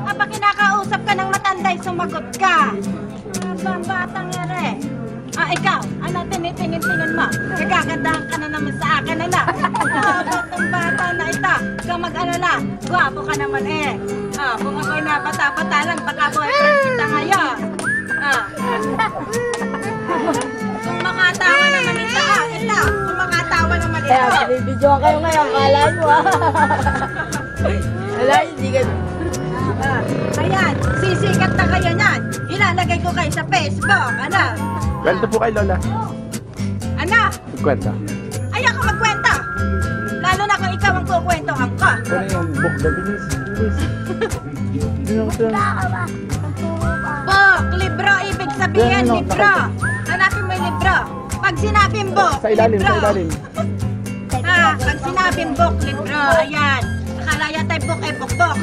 Kapag kinakausap ka ng matanday, sumagot ka. Batang ere. Ikaw, ano tinitingin-tingin mo? Nagkagandahan ka na naman sa akin, ano? Batang bata na ito. Ikaw mag-alala. Gwapo ka naman eh. Kung ako'y napata-pata lang, baka boyfriend kita ngayon. Kung makatawa naman ito, kung makatawa naman ito. Kaya binibidyoan kayo ngayon, kala nyo Wala, hindi ka... Ayan, sisikat na kayo niyan. Ilalagay ko kayo sa Facebook, ano? Kwento po kay Lola. Ano? Kwento. Ay, ako magkwenta. Lalo na kung ikaw ang kukwentohan ko. Ano yung book na bilis? Book, libro, ibig sabihin, libro. Hanapin mo yung libro. Pag sinabing book, Sa ilalim, libro. sa ilalim. Pag sinabing book, libro, ayan. Akala yata yung book, book.